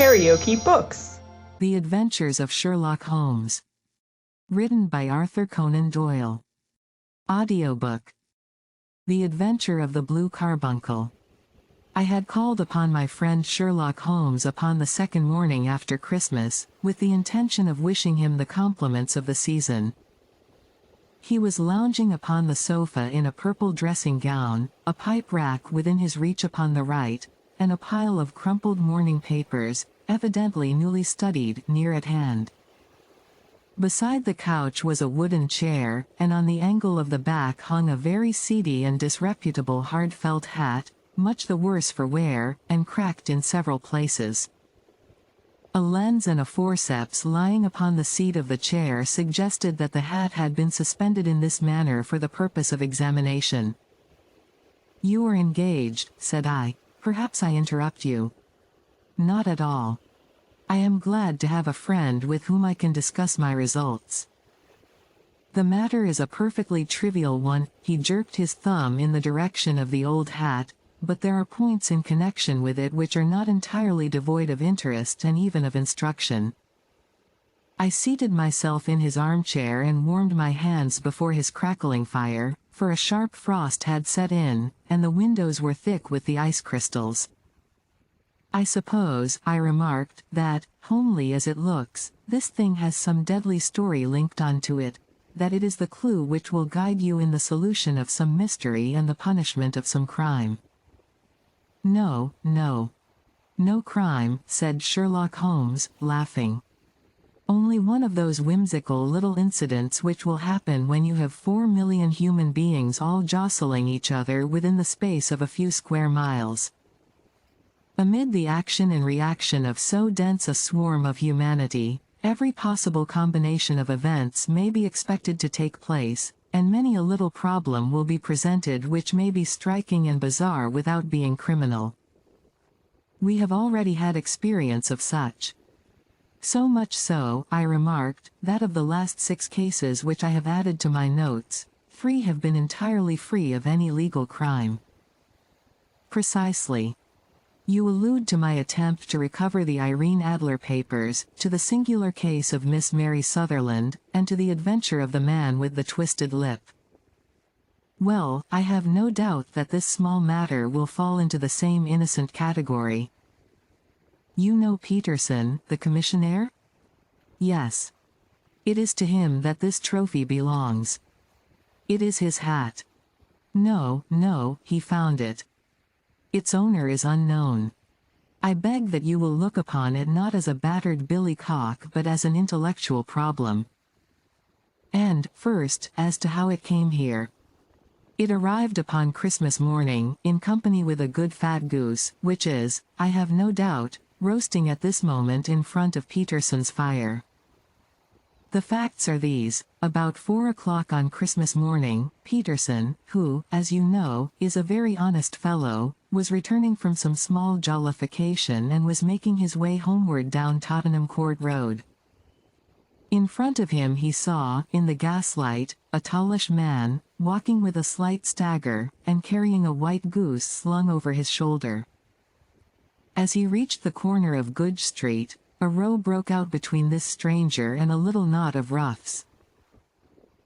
KaraokeBooks. The Adventures of Sherlock Holmes. Written by Arthur Conan Doyle. Audiobook. The Adventure of the Blue Carbuncle. I had called upon my friend Sherlock Holmes upon the second morning after Christmas, with the intention of wishing him the compliments of the season. He was lounging upon the sofa in a purple dressing gown, a pipe rack within his reach upon the right, and a pile of crumpled morning papers, evidently newly studied, near at hand. Beside the couch was a wooden chair, and on the angle of the back hung a very seedy and disreputable hard felt hat, much the worse for wear, and cracked in several places. A lens and a forceps lying upon the seat of the chair suggested that the hat had been suspended in this manner for the purpose of examination. "You are engaged," said I. "Perhaps I interrupt you." "Not at all. I am glad to have a friend with whom I can discuss my results. The matter is a perfectly trivial one." He jerked his thumb in the direction of the old hat, "but there are points in connection with it which are not entirely devoid of interest and even of instruction." I seated myself in his armchair and warmed my hands before his crackling fire, for a sharp frost had set in, and the windows were thick with the ice crystals. "I suppose," I remarked, "that, homely as it looks, this thing has some deadly story linked onto it, that it is the clue which will guide you in the solution of some mystery and the punishment of some crime." "No, no. No crime," said Sherlock Holmes, laughing. "Only one of those whimsical little incidents which will happen when you have 4,000,000 human beings all jostling each other within the space of a few square miles. Amid the action and reaction of so dense a swarm of humanity, every possible combination of events may be expected to take place, and many a little problem will be presented which may be striking and bizarre without being criminal. We have already had experience of such. So much so," I remarked, "that of the last 6 cases which I have added to my notes, 3 have been entirely free of any legal crime." "Precisely. You allude to my attempt to recover the Irene Adler papers, to the singular case of Miss Mary Sutherland, and to the adventure of the man with the twisted lip. Well, I have no doubt that this small matter will fall into the same innocent category. You know Peterson, the commissionaire?" "Yes. It is to him that this trophy belongs." "It is his hat." "No, no, he found it. Its owner is unknown. I beg that you will look upon it not as a battered billycock but as an intellectual problem. And, first, as to how it came here. It arrived upon Christmas morning, in company with a good fat goose, which is, I have no doubt, roasting at this moment in front of Peterson's fire. The facts are these: about 4 o'clock on Christmas morning, Peterson, who, as you know, is a very honest fellow, was returning from some small jollification and was making his way homeward down Tottenham Court Road. In front of him he saw, in the gaslight, a tallish man, walking with a slight stagger, and carrying a white goose slung over his shoulder. As he reached the corner of Goodge Street, a row broke out between this stranger and a little knot of roughs.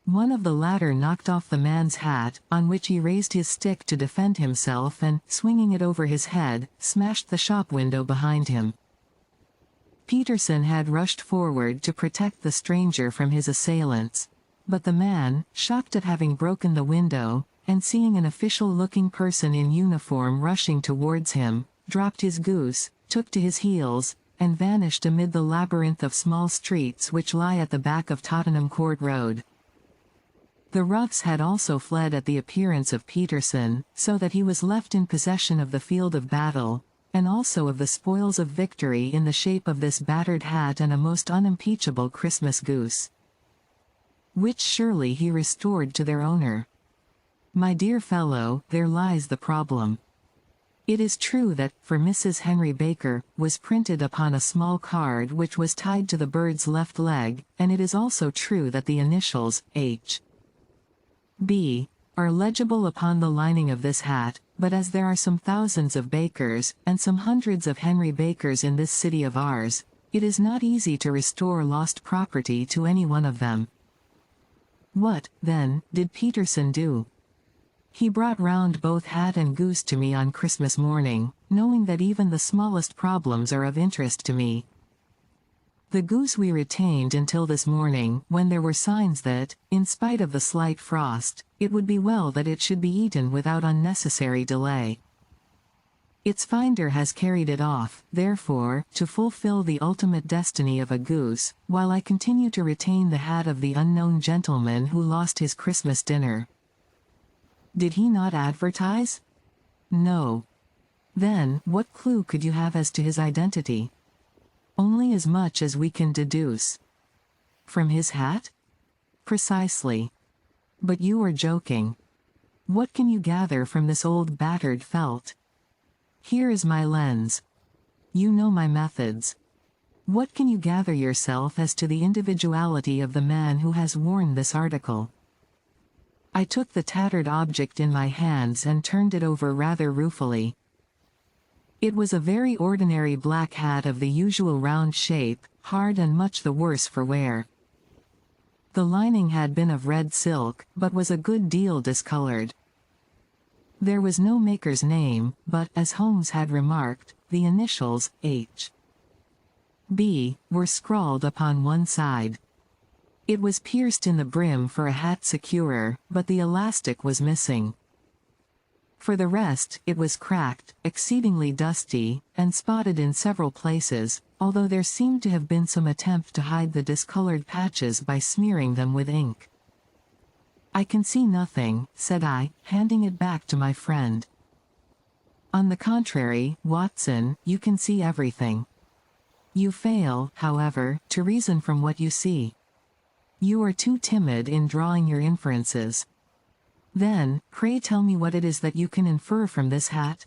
One of the latter knocked off the man's hat, on which he raised his stick to defend himself and, swinging it over his head, smashed the shop window behind him. Peterson had rushed forward to protect the stranger from his assailants, but the man, shocked at having broken the window, and seeing an official-looking person in uniform rushing towards him, dropped his goose, took to his heels, and vanished amid the labyrinth of small streets which lie at the back of Tottenham Court Road. The roughs had also fled at the appearance of Peterson, so that he was left in possession of the field of battle, and also of the spoils of victory in the shape of this battered hat and a most unimpeachable Christmas goose, which surely he restored to their owner. My dear fellow, there lies the problem. It is true that, for Mrs. Henry Baker, was printed upon a small card which was tied to the bird's left leg, and it is also true that the initials, H. B., are legible upon the lining of this hat, but as there are some thousands of Bakers, and some hundreds of Henry Bakers in this city of ours, it is not easy to restore lost property to any one of them. What, then, did Peterson do? He brought round both hat and goose to me on Christmas morning, knowing that even the smallest problems are of interest to me. The goose we retained until this morning, when there were signs that, in spite of the slight frost, it would be well that it should be eaten without unnecessary delay. Its finder has carried it off, therefore, to fulfill the ultimate destiny of a goose, while I continue to retain the hat of the unknown gentleman who lost his Christmas dinner. Did he not advertise? No. Then, what clue could you have as to his identity? Only as much as we can deduce. From his hat? Precisely. But you are joking. What can you gather from this old battered felt? Here is my lens. You know my methods. What can you gather yourself as to the individuality of the man who has worn this article? I took the tattered object in my hands and turned it over rather ruefully. It was a very ordinary black hat of the usual round shape, hard and much the worse for wear. The lining had been of red silk, but was a good deal discolored. There was no maker's name, but, as Holmes had remarked, the initials, H. B, were scrawled upon one side. It was pierced in the brim for a hat securer, but the elastic was missing. For the rest, it was cracked, exceedingly dusty, and spotted in several places, although there seemed to have been some attempt to hide the discolored patches by smearing them with ink. I can see nothing, said I, handing it back to my friend. On the contrary, Watson, you can see everything. You fail, however, to reason from what you see. You are too timid in drawing your inferences. Then, pray tell me what it is that you can infer from this hat?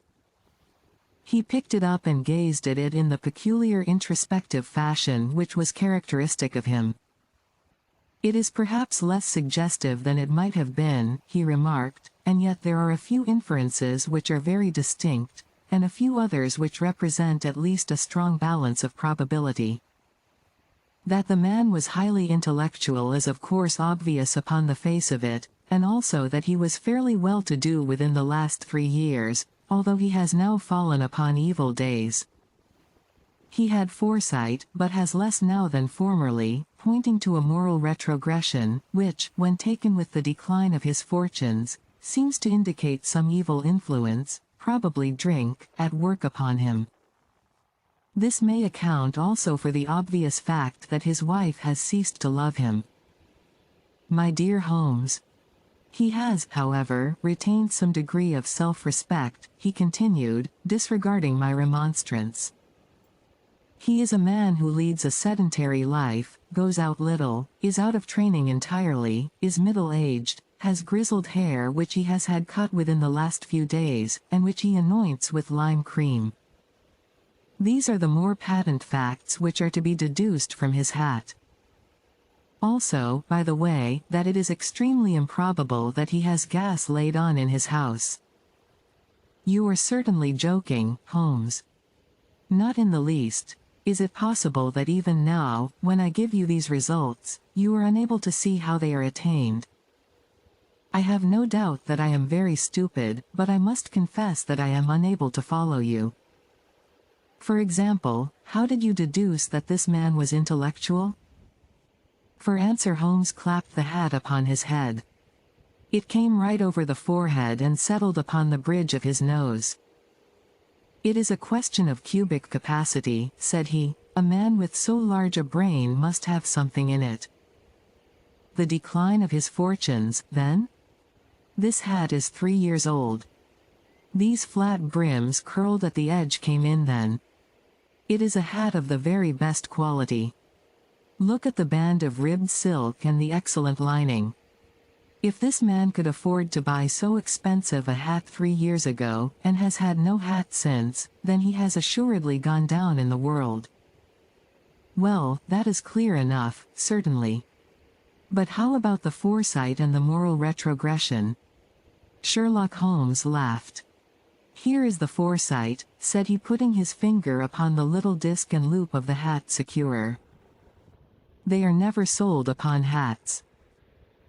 He picked it up and gazed at it in the peculiar introspective fashion which was characteristic of him. It is perhaps less suggestive than it might have been, he remarked, and yet there are a few inferences which are very distinct, and a few others which represent at least a strong balance of probability. That the man was highly intellectual is of course obvious upon the face of it, and also that he was fairly well-to-do within the last 3 years, although he has now fallen upon evil days. He had foresight, but has less now than formerly, pointing to a moral retrogression, which, when taken with the decline of his fortunes, seems to indicate some evil influence, probably drink, at work upon him. This may account also for the obvious fact that his wife has ceased to love him. My dear Holmes. He has, however, retained some degree of self-respect, he continued, disregarding my remonstrance. He is a man who leads a sedentary life, goes out little, is out of training entirely, is middle-aged, has grizzled hair which he has had cut within the last few days, and which he anoints with lime cream. These are the more patent facts which are to be deduced from his hat. Also, by the way, that it is extremely improbable that he has gas laid on in his house. You are certainly joking, Holmes. Not in the least. Is it possible that even now, when I give you these results, you are unable to see how they are attained? I have no doubt that I am very stupid, but I must confess that I am unable to follow you. For example, how did you deduce that this man was intellectual? For answer Holmes clapped the hat upon his head. It came right over the forehead and settled upon the bridge of his nose. It is a question of cubic capacity, said he. A man with so large a brain must have something in it. The decline of his fortunes, then? This hat is 3 years old. These flat brims curled at the edge came in then. It is a hat of the very best quality. Look at the band of ribbed silk and the excellent lining. If this man could afford to buy so expensive a hat 3 years ago, and has had no hat since, then he has assuredly gone down in the world. Well, that is clear enough, certainly. But how about the foresight and the moral retrogression? Sherlock Holmes laughed. "Here is the foresight," said he, putting his finger upon the little disc and loop of the hat securer. "They are never sold upon hats.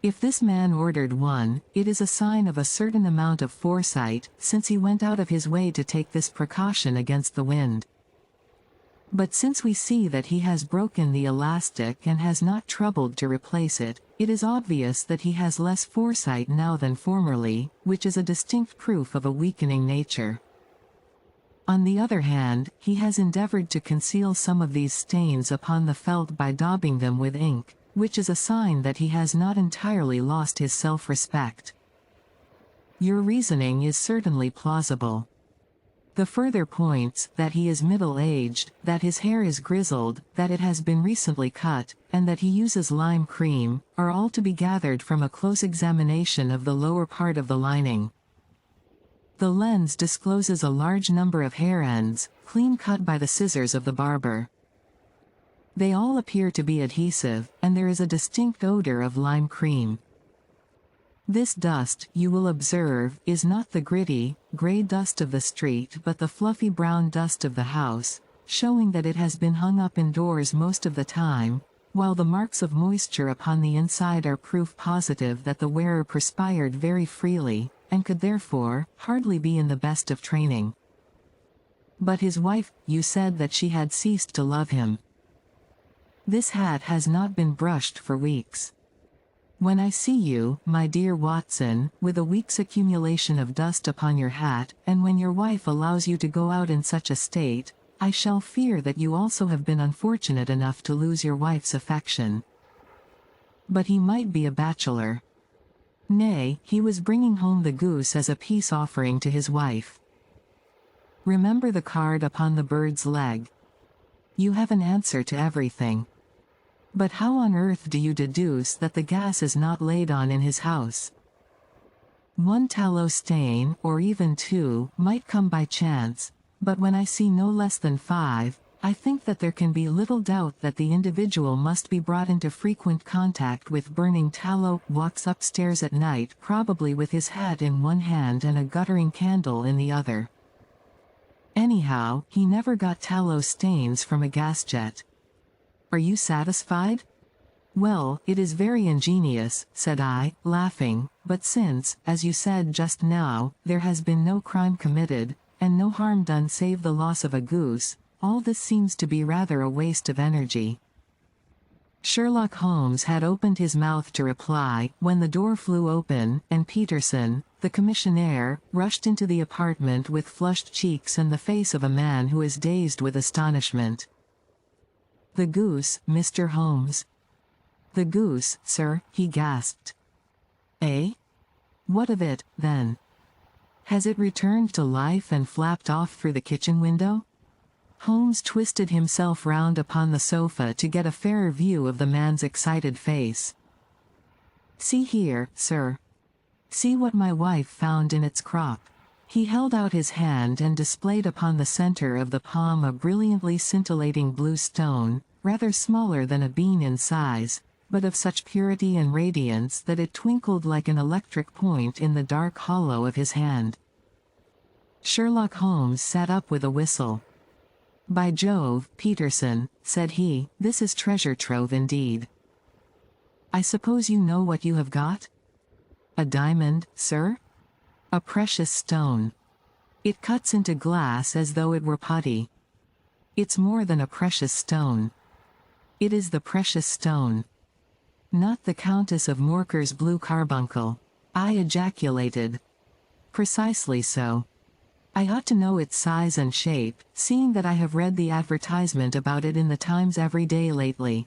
If this man ordered one, it is a sign of a certain amount of foresight, since he went out of his way to take this precaution against the wind. But since we see that he has broken the elastic and has not troubled to replace it, it is obvious that he has less foresight now than formerly, which is a distinct proof of a weakening nature. On the other hand, he has endeavored to conceal some of these stains upon the felt by daubing them with ink, which is a sign that he has not entirely lost his self-respect. Your reasoning is certainly plausible. The further points, that he is middle-aged, that his hair is grizzled, that it has been recently cut, and that he uses lime cream, are all to be gathered from a close examination of the lower part of the lining. The lens discloses a large number of hair ends, clean cut by the scissors of the barber. They all appear to be adhesive, and there is a distinct odor of lime cream. This dust, you will observe, is not the gritty, gray dust of the street but the fluffy brown dust of the house, showing that it has been hung up indoors most of the time, while the marks of moisture upon the inside are proof positive that the wearer perspired very freely, and could therefore hardly be in the best of training. But his wife, you said that she had ceased to love him. This hat has not been brushed for weeks. When I see you, my dear Watson, with a week's accumulation of dust upon your hat, and when your wife allows you to go out in such a state, I shall fear that you also have been unfortunate enough to lose your wife's affection. But he might be a bachelor. Nay, he was bringing home the goose as a peace offering to his wife. Remember the card upon the bird's leg. You have an answer to everything. But how on earth do you deduce that the gas is not laid on in his house? One tallow stain, or even two, might come by chance, but when I see no less than 5, I think that there can be little doubt that the individual must be brought into frequent contact with burning tallow, walks upstairs at night probably with his hat in one hand and a guttering candle in the other. Anyhow, he never got tallow stains from a gas jet. Are you satisfied? Well, it is very ingenious, said I, laughing, but since, as you said just now, there has been no crime committed, and no harm done save the loss of a goose, all this seems to be rather a waste of energy. Sherlock Holmes had opened his mouth to reply, when the door flew open, and Peterson, the commissionaire, rushed into the apartment with flushed cheeks and the face of a man who is dazed with astonishment. The goose, Mr. Holmes. The goose, sir, he gasped. Eh? What of it, then? Has it returned to life and flapped off through the kitchen window? Holmes twisted himself round upon the sofa to get a fairer view of the man's excited face. See here, sir. See what my wife found in its crop. He held out his hand and displayed upon the center of the palm a brilliantly scintillating blue stone, rather smaller than a bean in size, but of such purity and radiance that it twinkled like an electric point in the dark hollow of his hand. Sherlock Holmes sat up with a whistle. By Jove, Peterson, said he, this is treasure trove indeed. I suppose you know what you have got? A diamond, sir? A precious stone. It cuts into glass as though it were putty. It's more than a precious stone. It is the precious stone. Not the Countess of Morker's blue carbuncle, I ejaculated. Precisely so. I ought to know its size and shape, seeing that I have read the advertisement about it in the Times every day lately.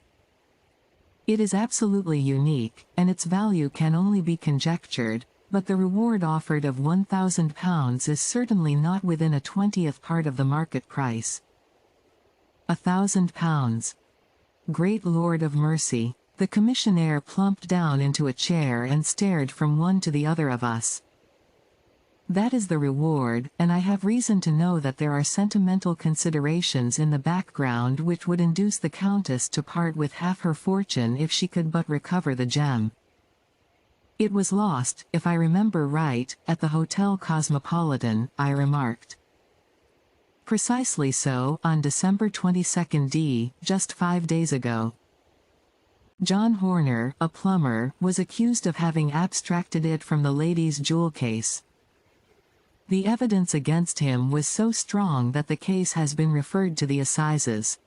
It is absolutely unique, and its value can only be conjectured, but the reward offered of £1,000 is certainly not within a 20th part of the market price. £1,000. Great Lord of mercy! The commissionaire plumped down into a chair and stared from one to the other of us. That is the reward, and I have reason to know that there are sentimental considerations in the background which would induce the Countess to part with half her fortune if she could but recover the gem. It was lost, if I remember right, at the Hotel Cosmopolitan, I remarked. Precisely so, on December 22, just 5 days ago. John Horner, a plumber, was accused of having abstracted it from the lady's jewel case. The evidence against him was so strong that the case has been referred to the assizes.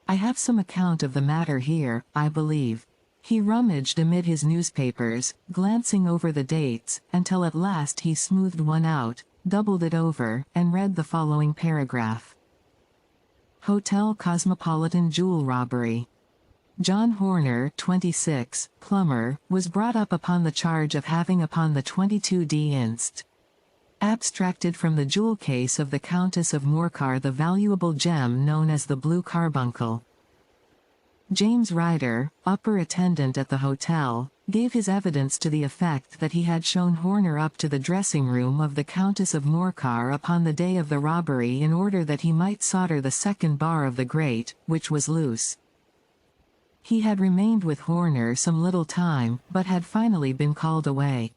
I have some account of the matter here, I believe. He rummaged amid his newspapers, glancing over the dates, until at last he smoothed one out, doubled it over, and read the following paragraph. Hotel Cosmopolitan Jewel Robbery. John Horner, 26, plumber, was brought up upon the charge of having upon the 22d inst. abstracted from the jewel case of the Countess of Morcar the valuable gem known as the Blue Carbuncle. James Ryder, upper attendant at the hotel, gave his evidence to the effect that he had shown Horner up to the dressing room of the Countess of Morcar upon the day of the robbery in order that he might solder the second bar of the grate, which was loose. He had remained with Horner some little time, but had finally been called away.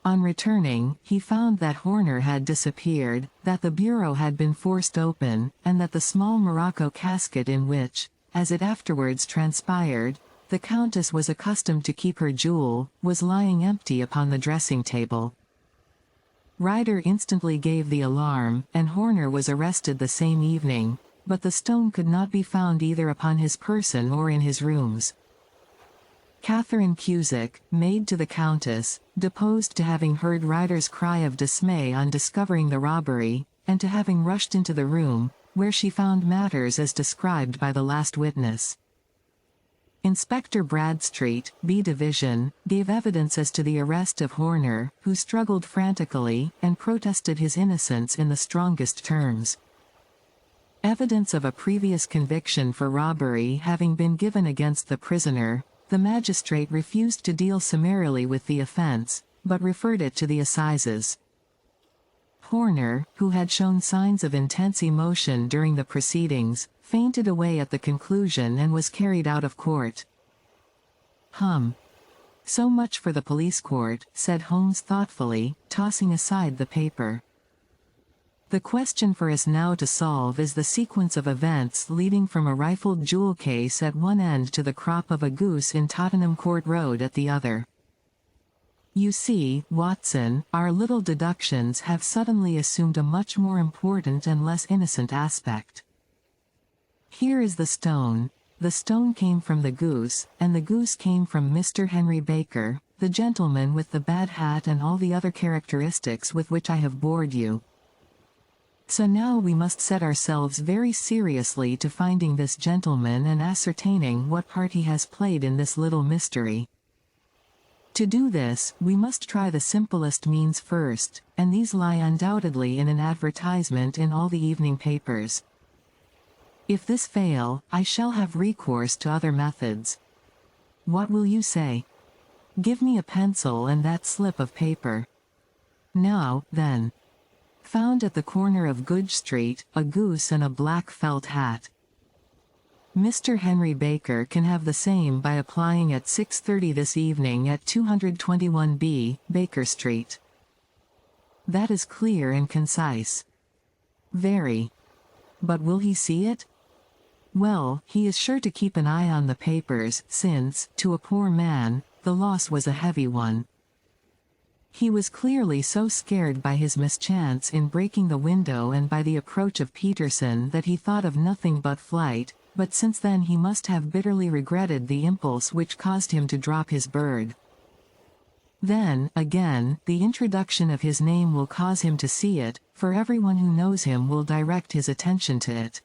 On returning, he found that Horner had disappeared, that the bureau had been forced open, and that the small morocco casket in which, as it afterwards transpired, the Countess was accustomed to keep her jewel, was lying empty upon the dressing-table. Ryder instantly gave the alarm, and Horner was arrested the same evening, but the stone could not be found either upon his person or in his rooms. Catherine Cusick, maid to the Countess, deposed to having heard Ryder's cry of dismay on discovering the robbery, and to having rushed into the room, where she found matters as described by the last witness. Inspector Bradstreet, B Division, gave evidence as to the arrest of Horner, who struggled frantically, and protested his innocence in the strongest terms. Evidence of a previous conviction for robbery having been given against the prisoner, the magistrate refused to deal summarily with the offense, but referred it to the assizes. Horner, who had shown signs of intense emotion during the proceedings, fainted away at the conclusion and was carried out of court. So much for the police court, said Holmes thoughtfully, tossing aside the paper. The question for us now to solve is the sequence of events leading from a rifled jewel case at one end to the crop of a goose in Tottenham Court Road at the other. You see, Watson, our little deductions have suddenly assumed a much more important and less innocent aspect. Here is the stone came from the goose, and the goose came from Mr. Henry Baker, the gentleman with the bad hat and all the other characteristics with which I have bored you. So now we must set ourselves very seriously to finding this gentleman and ascertaining what part he has played in this little mystery. To do this, we must try the simplest means first, and these lie undoubtedly in an advertisement in all the evening papers. If this fail, I shall have recourse to other methods. What will you say? Give me a pencil and that slip of paper. Now, then. Found at the corner of Goodge Street, a goose and a black felt hat. Mr. Henry Baker can have the same by applying at 6:30 this evening at 221B, Baker Street. That is clear and concise. Very. But will he see it? Well, he is sure to keep an eye on the papers, since, to a poor man, the loss was a heavy one. He was clearly so scared by his mischance in breaking the window and by the approach of Peterson that he thought of nothing but flight, but since then he must have bitterly regretted the impulse which caused him to drop his bird. Then, again, the introduction of his name will cause him to see it, for everyone who knows him will direct his attention to it.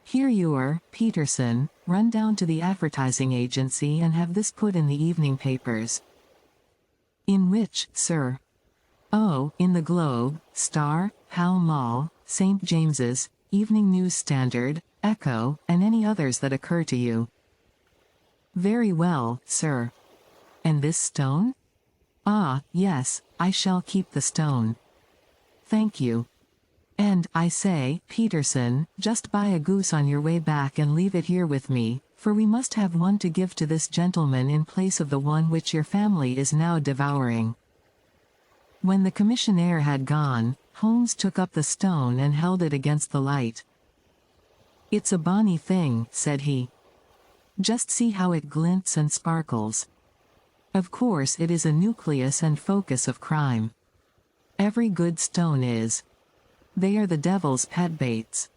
Here you are, Peterson, run down to the advertising agency and have this put in the evening papers. In which, sir? Oh, in the Globe, Star, Pall Mall, St. James's, Evening News Standard, Echo, and any others that occur to you. Very well, sir. And this stone? Ah, yes, I shall keep the stone. Thank you. And, I say, Peterson, just buy a goose on your way back and leave it here with me, for we must have one to give to this gentleman in place of the one which your family is now devouring." When the commissionaire had gone, Holmes took up the stone and held it against the light. "It's a bonny thing," said he. "Just see how it glints and sparkles. Of course it is a nucleus and focus of crime. Every good stone is. They are the devil's pet baits.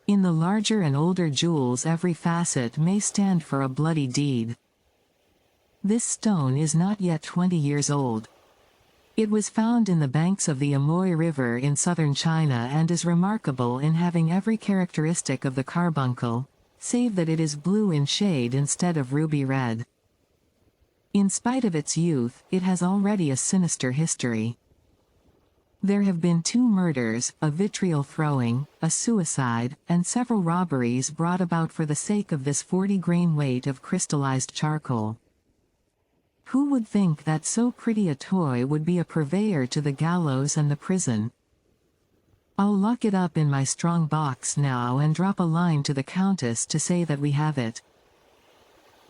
In the larger and older jewels every facet may stand for a bloody deed. This stone is not yet 20 years old. It was found in the banks of the Amoy River in southern China and is remarkable in having every characteristic of the carbuncle, save that it is blue in shade instead of ruby red. In spite of its youth, it has already a sinister history. There have been 2 murders, a vitriol throwing, a suicide, and several robberies brought about for the sake of this 40-grain weight of crystallized charcoal. Who would think that so pretty a toy would be a purveyor to the gallows and the prison? I'll lock it up in my strong box now and drop a line to the Countess to say that we have it.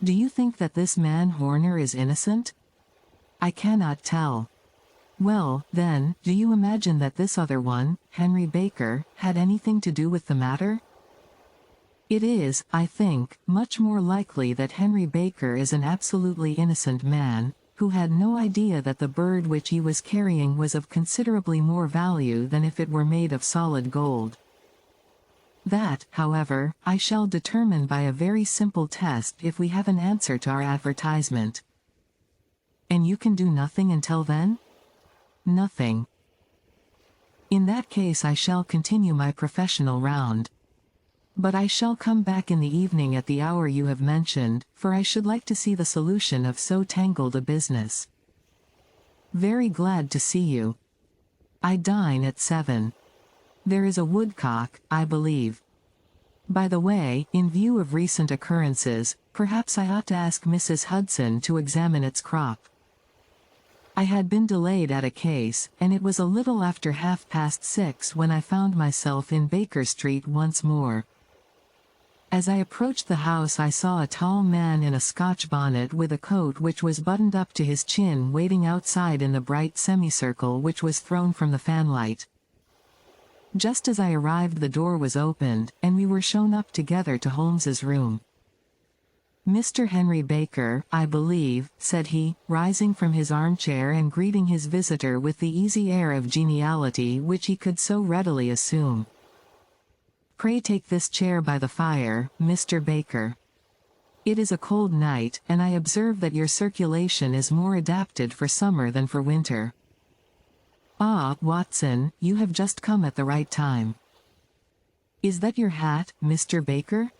Do you think that this man Horner is innocent? I cannot tell. Well, then, do you imagine that this other one, Henry Baker, had anything to do with the matter? It is, I think, much more likely that Henry Baker is an absolutely innocent man, who had no idea that the bird which he was carrying was of considerably more value than if it were made of solid gold. That, however, I shall determine by a very simple test if we have an answer to our advertisement. And you can do nothing until then? Nothing. In that case I shall continue my professional round. But I shall come back in the evening at the hour you have mentioned, for I should like to see the solution of so tangled a business. Very glad to see you. I dine at 7. There is a woodcock, I believe. By the way, in view of recent occurrences, perhaps I ought to ask Mrs. Hudson to examine its crop. I had been delayed at a case, and it was a little after 6:30 when I found myself in Baker Street once more. As I approached the house I saw a tall man in a Scotch bonnet with a coat which was buttoned up to his chin waiting outside in the bright semicircle which was thrown from the fanlight. Just as I arrived the door was opened, and we were shown up together to Holmes's room. "Mr. Henry Baker, I believe," said he, rising from his armchair and greeting his visitor with the easy air of geniality which he could so readily assume. "Pray take this chair by the fire, Mr. Baker. It is a cold night, and I observe that your circulation is more adapted for summer than for winter. Ah, Watson, you have just come at the right time. Is that your hat, Mr. Baker?"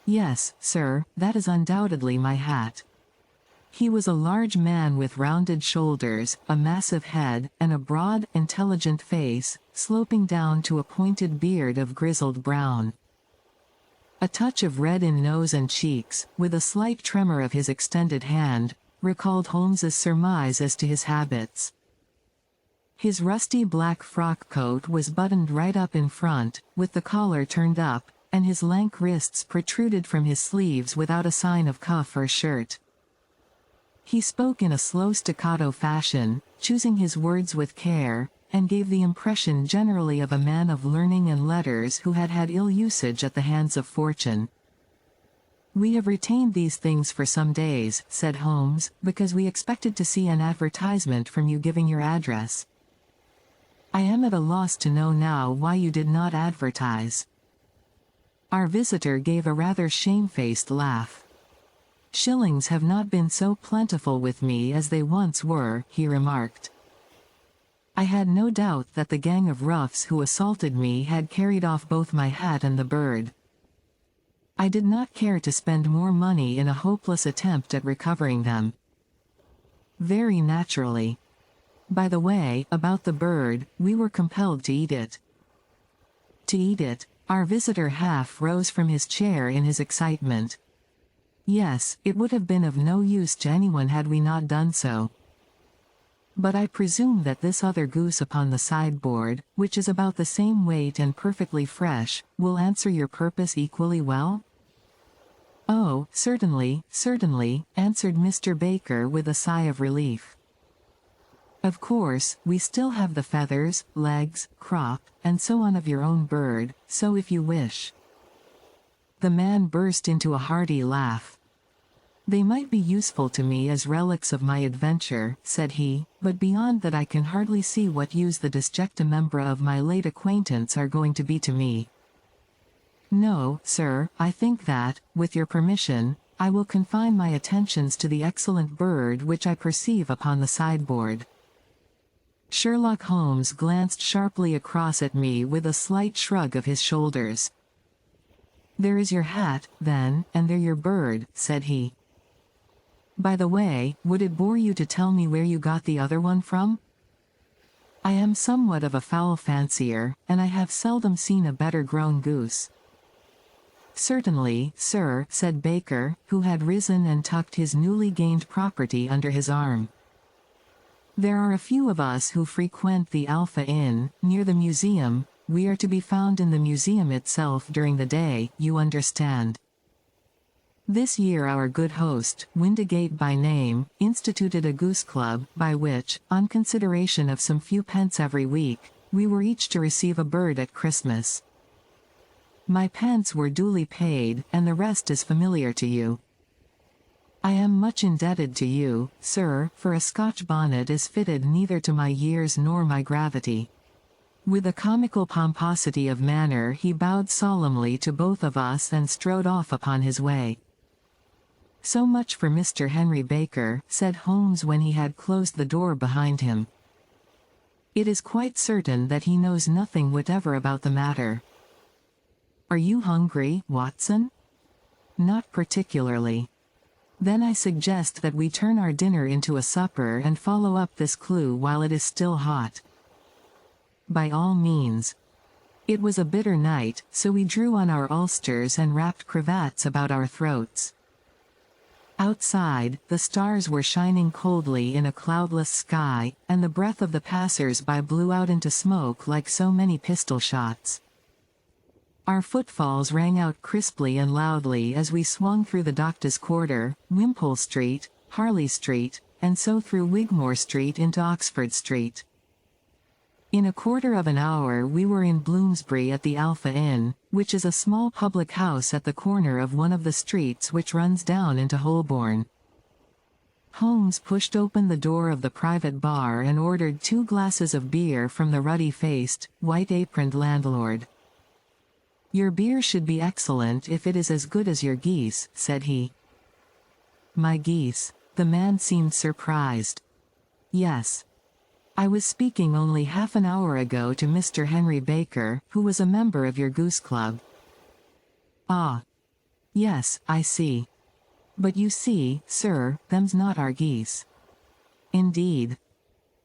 "Yes, sir, that is undoubtedly my hat." He was a large man with rounded shoulders, a massive head, and a broad, intelligent face, sloping down to a pointed beard of grizzled brown. A touch of red in nose and cheeks, with a slight tremor of his extended hand, recalled Holmes's surmise as to his habits. His rusty black frock coat was buttoned right up in front, with the collar turned up, and his lank wrists protruded from his sleeves without a sign of cuff or shirt. He spoke in a slow staccato fashion, choosing his words with care, and gave the impression generally of a man of learning and letters who had had ill usage at the hands of fortune. "We have retained these things for some days," said Holmes, "because we expected to see an advertisement from you giving your address. I am at a loss to know now why you did not advertise." Our visitor gave a rather shamefaced laugh. "Shillings have not been so plentiful with me as they once were," he remarked. "I had no doubt that the gang of roughs who assaulted me had carried off both my hat and the bird. I did not care to spend more money in a hopeless attempt at recovering them." "Very naturally. By the way, about the bird, we were compelled to eat it." "To eat it?" Our visitor half rose from his chair in his excitement. "Yes, it would have been of no use to anyone had we not done so. But I presume that this other goose upon the sideboard, which is about the same weight and perfectly fresh, will answer your purpose equally well?" Oh, certainly, certainly, answered Mr. Baker with a sigh of relief. Of course, we still have the feathers, legs, crop, and so on of your own bird, so if you wish. The man burst into a hearty laugh. They might be useful to me as relics of my adventure, said he, but beyond that I can hardly see what use the disjecta membra of my late acquaintance are going to be to me. No, sir, I think that, with your permission, I will confine my attentions to the excellent bird which I perceive upon the sideboard. Sherlock Holmes glanced sharply across at me with a slight shrug of his shoulders. There is your hat, then, and there your bird, said he. By the way, would it bore you to tell me where you got the other one from? I am somewhat of a fowl fancier, and I have seldom seen a better grown goose. Certainly, sir, said Baker, who had risen and tucked his newly gained property under his arm. There are a few of us who frequent the Alpha Inn, near the museum. We are to be found in the museum itself during the day, you understand. This year our good host, Windigate by name, instituted a goose club, by which, on consideration of some few pence every week, we were each to receive a bird at Christmas. My pence were duly paid, and the rest is familiar to you. I am much indebted to you, sir, for a Scotch bonnet is fitted neither to my years nor my gravity. With a comical pomposity of manner he bowed solemnly to both of us and strode off upon his way. So much for Mr. Henry Baker, said Holmes when he had closed the door behind him. It is quite certain that he knows nothing whatever about the matter. Are you hungry, Watson? Not particularly. Then I suggest that we turn our dinner into a supper and follow up this clue while it is still hot. By all means. It was a bitter night, so we drew on our ulsters and wrapped cravats about our throats. Outside, the stars were shining coldly in a cloudless sky, and the breath of the passers-by blew out into smoke like so many pistol shots. Our footfalls rang out crisply and loudly as we swung through the Doctor's Quarter, Wimpole Street, Harley Street, and so through Wigmore Street into Oxford Street. In a quarter of an hour we were in Bloomsbury at the Alpha Inn, which is a small public house at the corner of one of the streets which runs down into Holborn. Holmes pushed open the door of the private bar and ordered 2 glasses of beer from the ruddy-faced, white-aproned landlord. Your beer should be excellent if it is as good as your geese, said he. My geese? The man seemed surprised. Yes. I was speaking only half an hour ago to Mr. Henry Baker, who was a member of your goose club. Ah. Yes, I see. But you see, sir, them's not our geese. Indeed.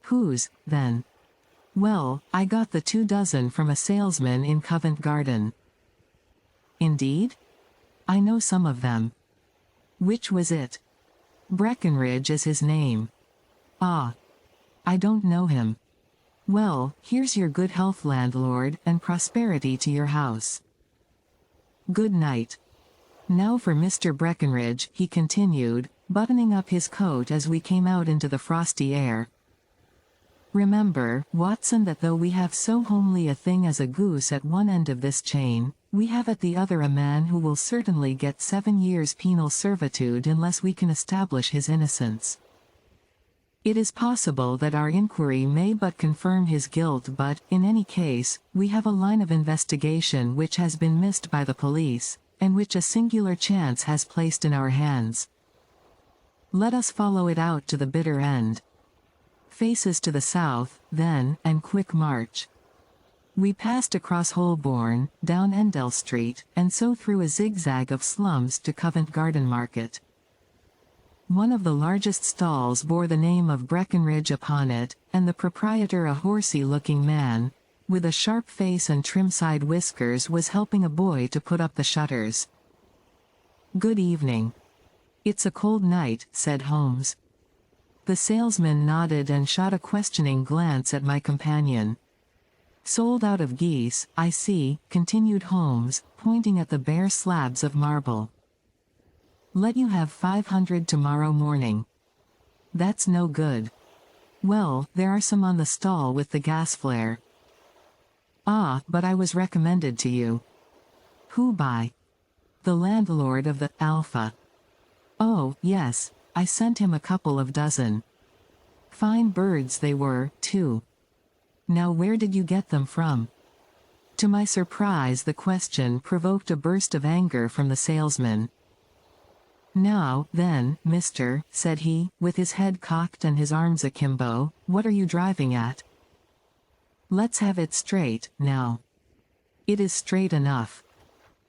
Whose, then? Well, I got the 2 dozen from a salesman in Covent Garden. Indeed? I know some of them. Which was it? Breckenridge is his name. Ah. I don't know him. Well, here's your good health, landlord, and prosperity to your house. Good night. Now for Mr. Breckenridge, he continued, buttoning up his coat as we came out into the frosty air. Remember, Watson, that though we have so homely a thing as a goose at one end of this chain, we have at the other a man who will certainly get 7 years penal servitude unless we can establish his innocence. It is possible that our inquiry may but confirm his guilt, but, in any case, we have a line of investigation which has been missed by the police, and which a singular chance has placed in our hands. Let us follow it out to the bitter end. Faces to the south, then, and quick march. We passed across Holborn, down Endell Street, and so through a zigzag of slums to Covent Garden Market. One of the largest stalls bore the name of Breckenridge upon it, and the proprietor, a horsey-looking man, with a sharp face and trim side whiskers, was helping a boy to put up the shutters. Good evening. It's a cold night, said Holmes. The salesman nodded and shot a questioning glance at my companion. Sold out of geese, I see, continued Holmes, pointing at the bare slabs of marble. Let you have 500 tomorrow morning. That's no good. Well, there are some on the stall with the gas flare. Ah, but I was recommended to you. Who by? The landlord of the Alpha. Oh, yes, I sent him a couple of dozen. Fine birds they were, too. Now where did you get them from? To my surprise, the question provoked a burst of anger from the salesman. Now, then, mister, said he, with his head cocked and his arms akimbo, what are you driving at? Let's have it straight, now. It is straight enough.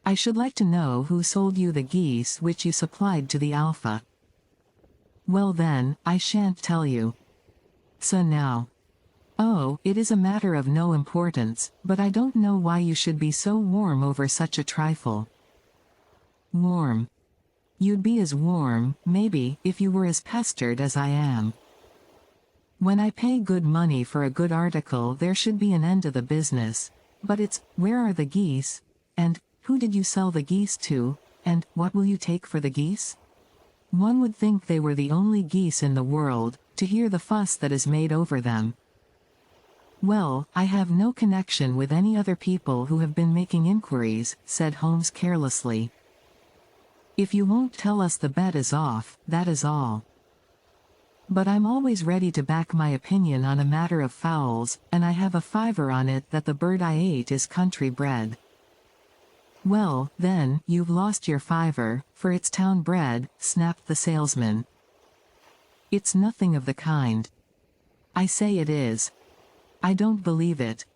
I should like to know who sold you the geese which you supplied to the Alpha. Well then, I shan't tell you. So now. Oh, it is a matter of no importance, but I don't know why you should be so warm over such a trifle. Warm. You'd be as warm, maybe, if you were as pestered as I am. When I pay good money for a good article there should be an end to the business, but it's, where are the geese, and, who did you sell the geese to, and, what will you take for the geese? One would think they were the only geese in the world, to hear the fuss that is made over them. Well, I have no connection with any other people who have been making inquiries, said Holmes carelessly. If you won't tell us the bet is off, that is all. But I'm always ready to back my opinion on a matter of fowls, and I have a fiver on it that the bird I ate is country bred. Well, then, you've lost your fiver, for it's town bred, snapped the salesman. It's nothing of the kind. I say it is. I don't believe it.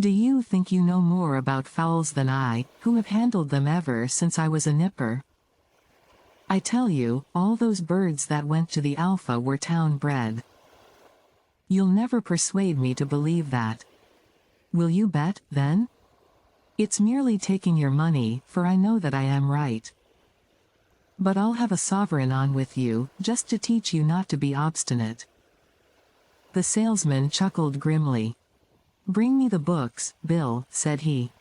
Do you think you know more about fowls than I, who have handled them ever since I was a nipper? I tell you, all those birds that went to the Alpha were town bred. You'll never persuade me to believe that. Will you bet, then? It's merely taking your money, for I know that I am right. But I'll have a sovereign on with you, just to teach you not to be obstinate. The salesman chuckled grimly. Bring me the books, Bill, said he.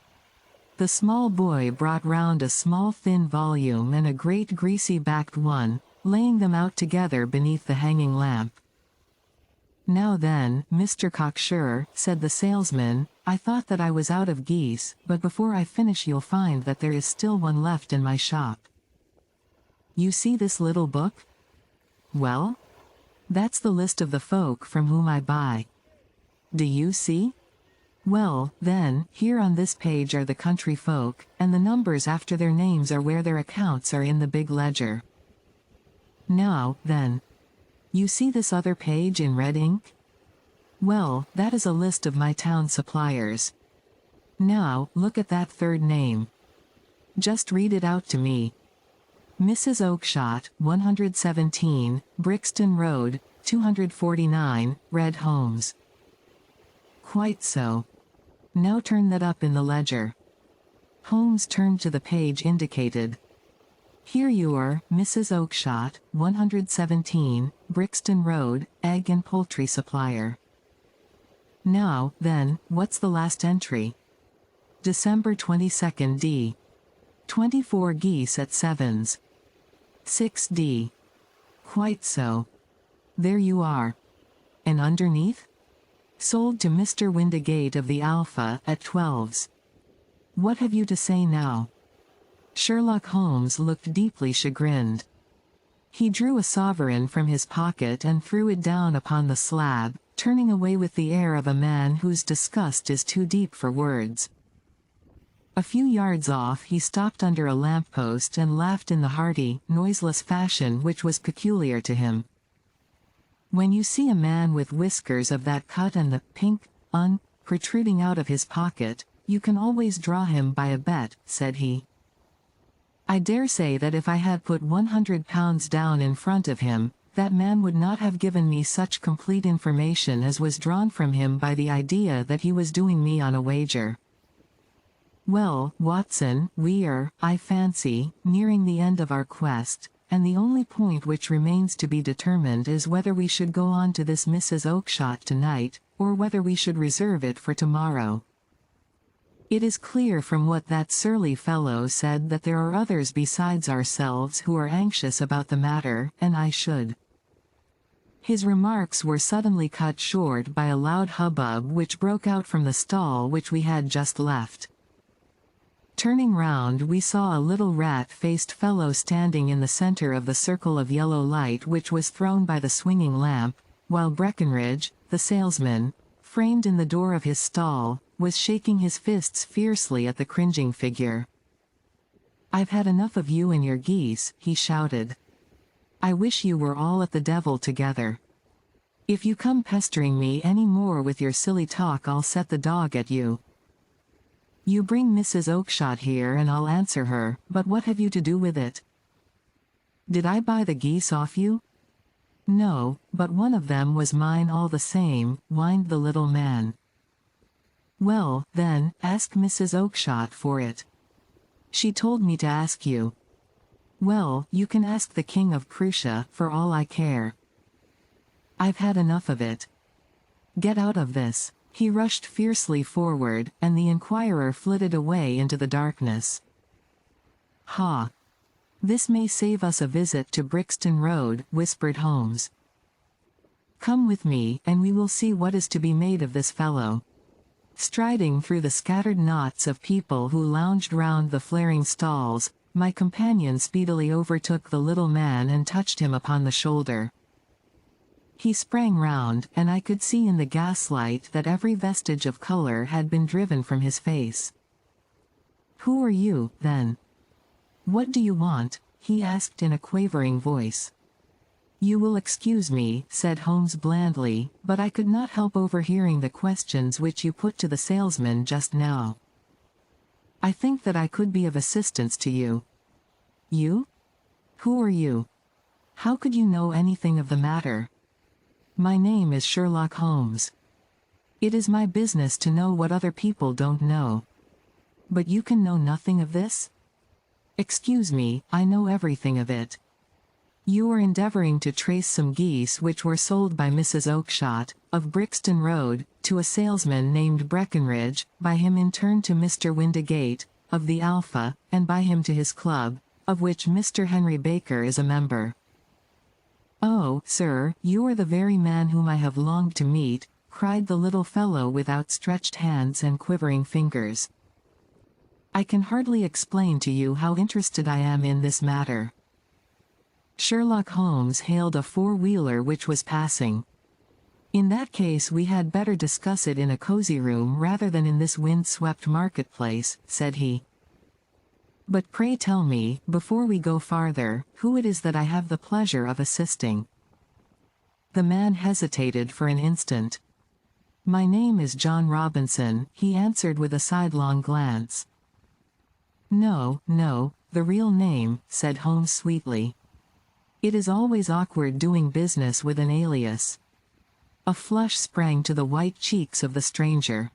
The small boy brought round a small thin volume and a great greasy-backed one, laying them out together beneath the hanging lamp. Now then, Mr. Cocksure, said the salesman, I thought that I was out of geese, but before I finish you'll find that there is still one left in my shop. You see this little book? Well? That's the list of the folk from whom I buy. Do you see? Well, then, here on this page are the country folk, and the numbers after their names are where their accounts are in the big ledger. Now, then. You see this other page in red ink? Well, that is a list of my town suppliers. Now, look at that third name. Just read it out to me. Mrs. Oakshott, 117, Brixton Road, 249, Red Holmes. Quite so. Now turn that up in the ledger. Holmes turned to the page indicated. Here you are, Mrs. Oakshott, 117, Brixton Road, Egg and Poultry Supplier. Now, then, what's the last entry? December 22nd D. 24 geese at Sevens. 6D. Quite so. There you are. And underneath? Sold to Mr. Windigate of the Alpha at 12s. What have you to say now? Sherlock Holmes looked deeply chagrined. He drew a sovereign from his pocket and threw it down upon the slab, turning away with the air of a man whose disgust is too deep for words. A few yards off he stopped under a lamp-post and laughed in the hearty, noiseless fashion which was peculiar to him. When you see a man with whiskers of that cut and the pink protruding out of his pocket, you can always draw him by a bet, said he. I dare say that if I had put £100 down in front of him, that man would not have given me such complete information as was drawn from him by the idea that he was doing me on a wager. Well, Watson, we are, I fancy, nearing the end of our quest, and the only point which remains to be determined is whether we should go on to this Mrs. Oakshott tonight, or whether we should reserve it for tomorrow. It is clear from what that surly fellow said that there are others besides ourselves who are anxious about the matter, and I should. His remarks were suddenly cut short by a loud hubbub which broke out from the stall which we had just left. Turning round, we saw a little rat-faced fellow standing in the center of the circle of yellow light which was thrown by the swinging lamp, while Breckenridge, the salesman, framed in the door of his stall, was shaking his fists fiercely at the cringing figure. "I've had enough of you and your geese," he shouted. "I wish you were all at the devil together. If you come pestering me any more with your silly talk, I'll set the dog at you. You bring Mrs. Oakshott here and I'll answer her, but what have you to do with it? Did I buy the geese off you?" "No, but one of them was mine all the same," whined the little man. "Well, then, ask Mrs. Oakshott for it. She told me to ask you." "Well, you can ask the King of Prussia, for all I care. I've had enough of it. Get out of this." He rushed fiercely forward, and the inquirer flitted away into the darkness. "Ha! This may save us a visit to Brixton Road," whispered Holmes. "Come with me, and we will see what is to be made of this fellow." Striding through the scattered knots of people who lounged round the flaring stalls, my companion speedily overtook the little man and touched him upon the shoulder. He sprang round, and I could see in the gaslight that every vestige of color had been driven from his face. "Who are you, then? What do you want?" he asked in a quavering voice. "You will excuse me," said Holmes blandly, "but I could not help overhearing the questions which you put to the salesman just now. I think that I could be of assistance to you." "You? Who are you? How could you know anything of the matter?" "My name is Sherlock Holmes. It is my business to know what other people don't know." "But you can know nothing of this?" "Excuse me, I know everything of it. You are endeavoring to trace some geese which were sold by Mrs. Oakshott, of Brixton Road, to a salesman named Breckenridge, by him in turn to Mr. Windigate, of the Alpha, and by him to his club, of which Mr. Henry Baker is a member." "Oh, sir, you are the very man whom I have longed to meet," cried the little fellow with outstretched hands and quivering fingers. "I can hardly explain to you how interested I am in this matter." Sherlock Holmes hailed a four-wheeler which was passing. "In that case we had better discuss it in a cozy room rather than in this wind-swept marketplace," said he. "But pray tell me, before we go farther, who it is that I have the pleasure of assisting." The man hesitated for an instant. "My name is John Robinson," he answered with a sidelong glance. "No, no, the real name," said Holmes sweetly. "It is always awkward doing business with an alias." A flush sprang to the white cheeks of the stranger.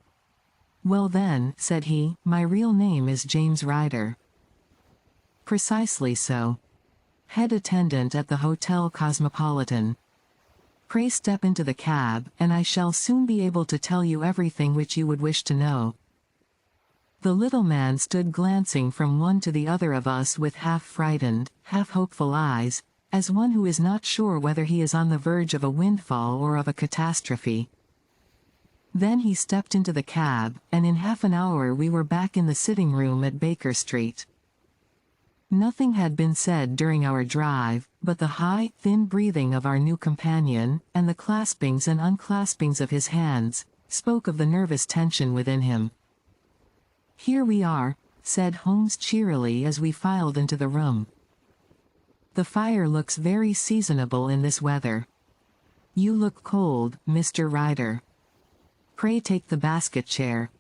"Well then," said he, "my real name is James Ryder." "Precisely so. Head attendant at the Hotel Cosmopolitan. Pray step into the cab, and I shall soon be able to tell you everything which you would wish to know." The little man stood glancing from one to the other of us with half-frightened, half-hopeful eyes, as one who is not sure whether he is on the verge of a windfall or of a catastrophe. Then he stepped into the cab, and in half an hour we were back in the sitting-room at Baker Street. Nothing had been said during our drive, but the high, thin breathing of our new companion, and the claspings and unclaspings of his hands, spoke of the nervous tension within him. "Here we are," said Holmes cheerily as we filed into the room. "The fire looks very seasonable in this weather. You look cold, Mr. Ryder. Pray take the basket chair.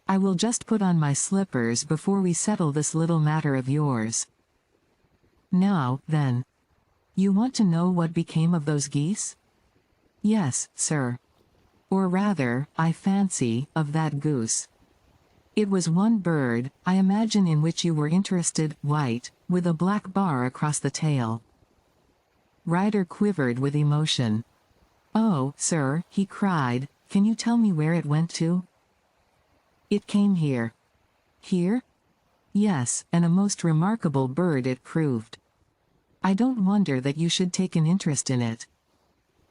I will just put on my slippers before we settle this little matter of yours. Now, then. You want to know what became of those geese?" "Yes, sir. Or rather, I fancy, of that goose. It was one bird, I imagine, in which you were interested, white, with a black bar across the tail." Ryder quivered with emotion. "Oh, sir," he cried, "can you tell me where it went to?" "It came here." Here? Yes, and a most remarkable bird it proved. I don't wonder that you should take an interest in it.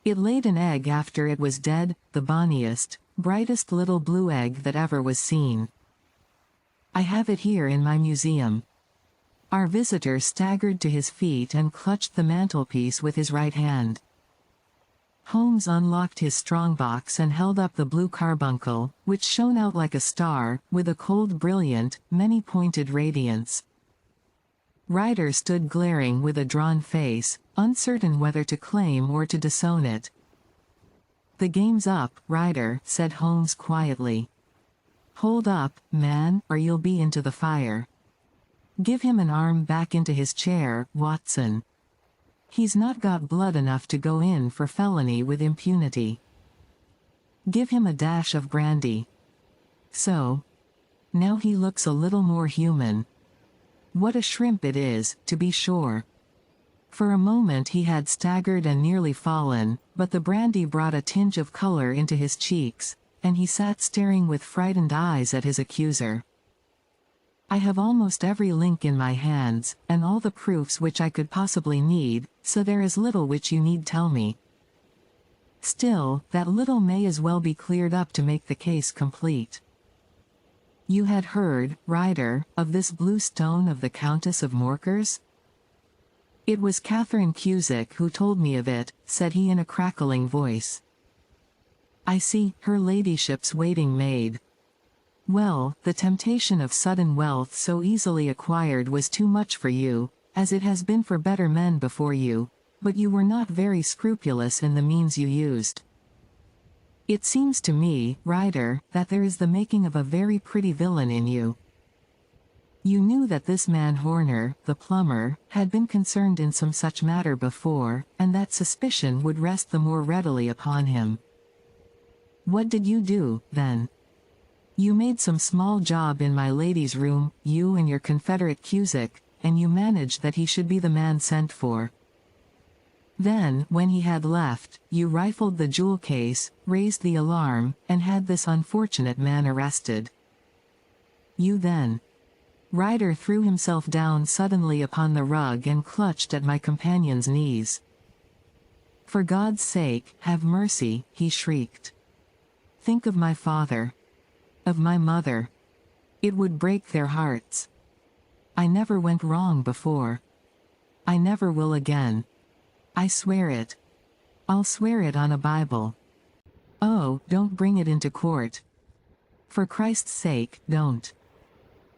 It laid an egg after it was dead, the bonniest, brightest little blue egg that ever was seen. I have it here in my museum." Our visitor staggered to his feet and clutched the mantelpiece with his right hand. Holmes unlocked his strongbox and held up the blue carbuncle, which shone out like a star, with a cold brilliant, many-pointed radiance. Ryder stood glaring with a drawn face, uncertain whether to claim or to disown it. "The game's up, Ryder," said Holmes quietly. "Hold up, man, or you'll be into the fire. Give him an arm back into his chair, Watson. He's not got blood enough to go in for felony with impunity. Give him a dash of brandy. So. Now he looks a little more human. What a shrimp it is, to be sure." For a moment he had staggered and nearly fallen, but the brandy brought a tinge of color into his cheeks, and he sat staring with frightened eyes at his accuser. "I have almost every link in my hands, and all the proofs which I could possibly need, so there is little which you need tell me. Still, that little may as well be cleared up to make the case complete. You had heard, Ryder, of this blue stone of the Countess of Morker's?" "It was Catherine Cusick who told me of it," said he in a crackling voice. "I see, her ladyship's waiting maid. Well, the temptation of sudden wealth so easily acquired was too much for you, as it has been for better men before you, but you were not very scrupulous in the means you used. It seems to me, Ryder, that there is the making of a very pretty villain in you. You knew that this man Horner, the plumber, had been concerned in some such matter before, and that suspicion would rest the more readily upon him. What did you do, then? You made some small job in my lady's room, you and your confederate Cusick, and you managed that he should be the man sent for. Then, when he had left, you rifled the jewel case, raised the alarm, and had this unfortunate man arrested. You then." Ryder threw himself down suddenly upon the rug and clutched at my companion's knees. "For God's sake, have mercy," he shrieked. "Think of my father. Of my mother. It would break their hearts. I never went wrong before. I never will again. I swear it. I'll swear it on a Bible. Oh, don't bring it into court. For Christ's sake, don't."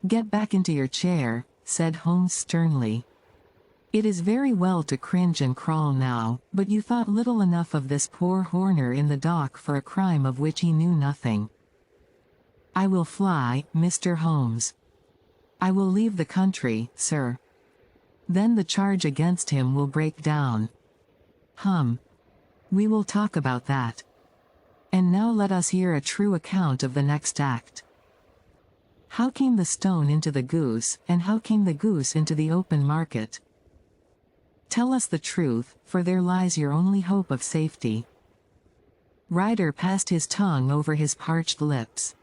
"Get back into your chair," said Holmes sternly. "It is very well to cringe and crawl now, but you thought little enough of this poor Horner in the dock for a crime of which he knew nothing. I will fly, Mr. Holmes. I will leave the country, sir. Then the charge against him will break down. We will talk about that. And now let us hear a true account of the next act. How came the stone into the goose, and how came the goose into the open market? Tell us the truth, for there lies your only hope of safety." Ryder passed his tongue over his parched lips.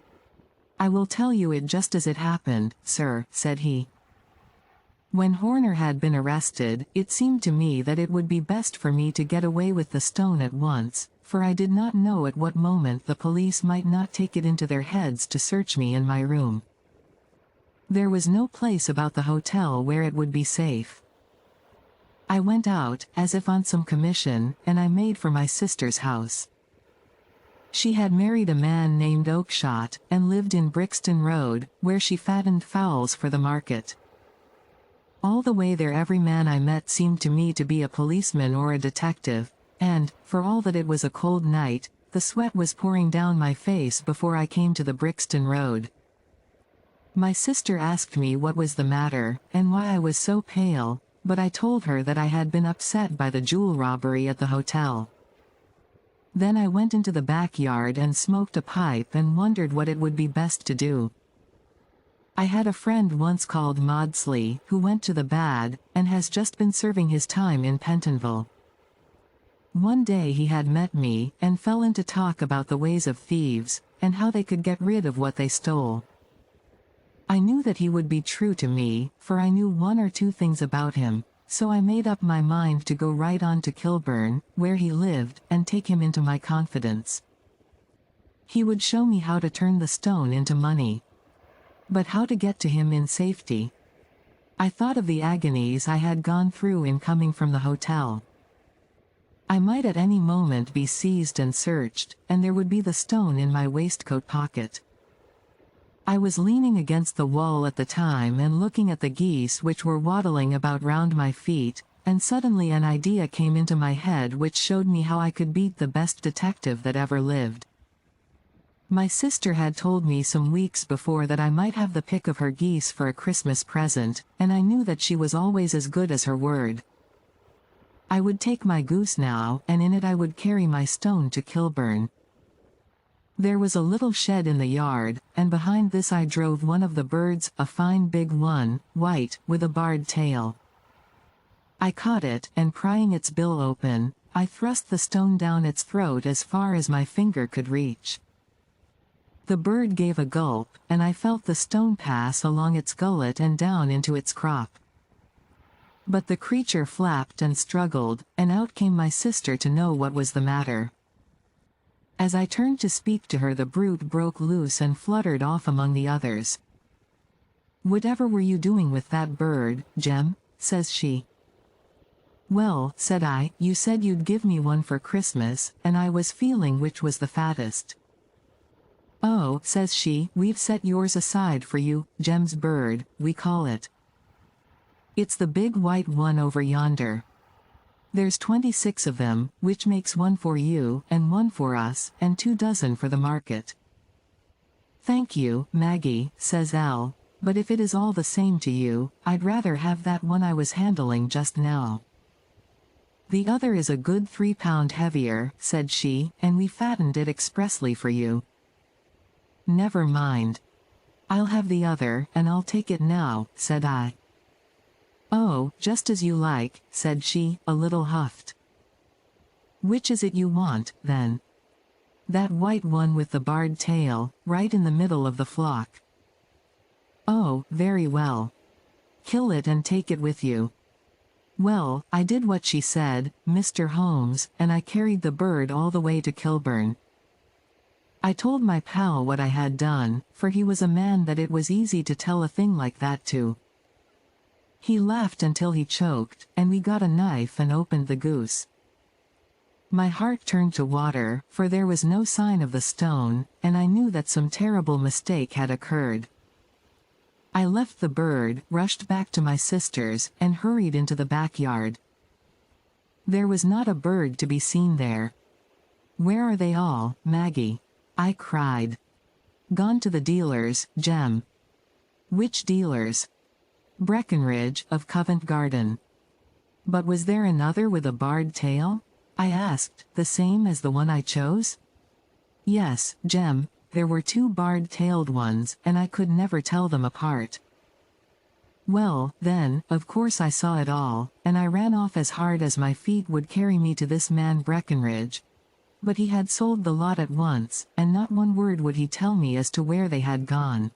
"I will tell you it just as it happened, sir," said he. "When Horner had been arrested, it seemed to me that it would be best for me to get away with the stone at once, for I did not know at what moment the police might not take it into their heads to search me in my room. There was no place about the hotel where it would be safe. I went out, as if on some commission, and I made for my sister's house. She had married a man named Oakshott, and lived in Brixton Road, where she fattened fowls for the market. All the way there every man I met seemed to me to be a policeman or a detective, and, for all that it was a cold night, the sweat was pouring down my face before I came to the Brixton Road. My sister asked me what was the matter, and why I was so pale, but I told her that I had been upset by the jewel robbery at the hotel. Then I went into the backyard and smoked a pipe and wondered what it would be best to do. I had a friend once called Maudsley, who went to the bad, and has just been serving his time in Pentonville. One day he had met me, and fell into talk about the ways of thieves, and how they could get rid of what they stole. I knew that he would be true to me, for I knew one or two things about him, so I made up my mind to go right on to Kilburn, where he lived, and take him into my confidence. He would show me how to turn the stone into money. But how to get to him in safety? I thought of the agonies I had gone through in coming from the hotel. I might at any moment be seized and searched, and there would be the stone in my waistcoat pocket. I was leaning against the wall at the time and looking at the geese which were waddling about round my feet, and suddenly an idea came into my head which showed me how I could beat the best detective that ever lived. My sister had told me some weeks before that I might have the pick of her geese for a Christmas present, and I knew that she was always as good as her word. I would take my goose now, and in it I would carry my stone to Kilburn. There was a little shed in the yard, and behind this I drove one of the birds, a fine big one, white, with a barred tail. I caught it, and prying its bill open, I thrust the stone down its throat as far as my finger could reach. The bird gave a gulp, and I felt the stone pass along its gullet and down into its crop. But the creature flapped and struggled, and out came my sister to know what was the matter. As I turned to speak to her, the brute broke loose and fluttered off among the others. "Whatever were you doing with that bird, Jem?" says she. "Well," said I, "you said you'd give me one for Christmas, and I was feeling which was the fattest." "Oh," says she, "we've set yours aside for you, Jem's bird, we call it. It's the big white one over yonder. There's 26 of them, which makes one for you, and one for us, and 2 dozen for the market." "Thank you, Maggie," says Al, "but if it is all the same to you, I'd rather have that one I was handling just now." "The other is a good 3 pound heavier," said she, "and we fattened it expressly for you." "Never mind. I'll have the other, and I'll take it now," said I. "Oh, just as you like," said she, a little huffed. "Which is it you want, then?" "That white one with the barred tail, right in the middle of the flock." "Oh, very well. Kill it and take it with you." Well, I did what she said, Mr. Holmes, and I carried the bird all the way to Kilburn. I told my pal what I had done, for he was a man that it was easy to tell a thing like that to. He laughed until he choked, and we got a knife and opened the goose. My heart turned to water, for there was no sign of the stone, and I knew that some terrible mistake had occurred. I left the bird, rushed back to my sister's, and hurried into the backyard. There was not a bird to be seen there. "Where are they all, Maggie?" I cried. "Gone to the dealers, Jem." "Which dealers?" "Breckenridge, of Covent Garden." "But was there another with a barred tail?" I asked, "the same as the one I chose?" "Yes, Jem, there were 2 barred-tailed ones, and I could never tell them apart." Well, then, of course I saw it all, and I ran off as hard as my feet would carry me to this man Breckenridge. But he had sold the lot at once, and not one word would he tell me as to where they had gone.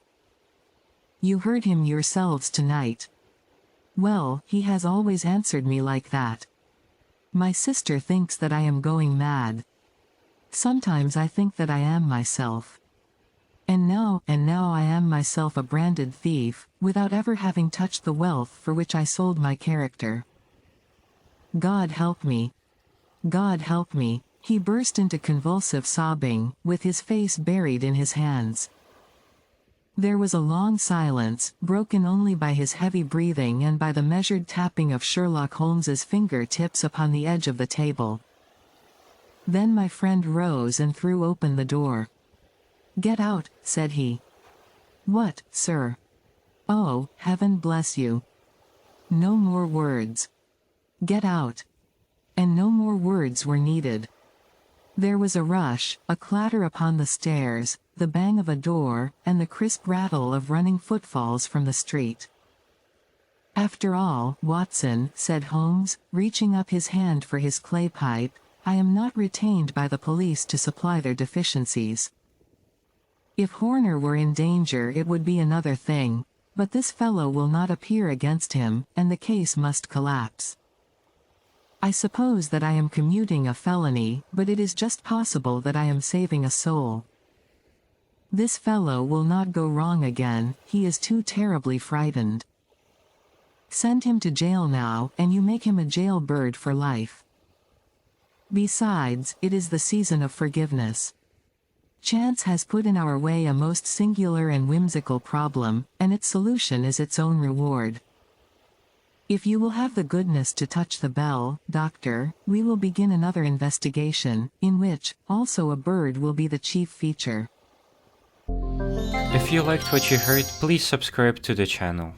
"You heard him yourselves tonight." "Well, he has always answered me like that. My sister thinks that I am going mad. Sometimes I think that I am myself. And now I am myself a branded thief, without ever having touched the wealth for which I sold my character. God help me. God help me." He burst into convulsive sobbing, with his face buried in his hands. There was a long silence, broken only by his heavy breathing and by the measured tapping of Sherlock Holmes's finger-tips upon the edge of the table. Then my friend rose and threw open the door. "Get out," said he. "What, sir?" "Oh, heaven bless you. No more words. Get out." And no more words were needed. There was a rush, a clatter upon the stairs, the bang of a door, and the crisp rattle of running footfalls from the street. "After all, Watson," said Holmes, reaching up his hand for his clay pipe, "I am not retained by the police to supply their deficiencies. If Horner were in danger it would be another thing, but this fellow will not appear against him, and the case must collapse. I suppose that I am commuting a felony, but it is just possible that I am saving a soul. This fellow will not go wrong again, he is too terribly frightened. Send him to jail now, and you make him a jailbird for life. Besides, it is the season of forgiveness. Chance has put in our way a most singular and whimsical problem, and its solution is its own reward. If you will have the goodness to touch the bell, Doctor, we will begin another investigation, in which, also a bird will be the chief feature. If you liked what you heard, please subscribe to the channel.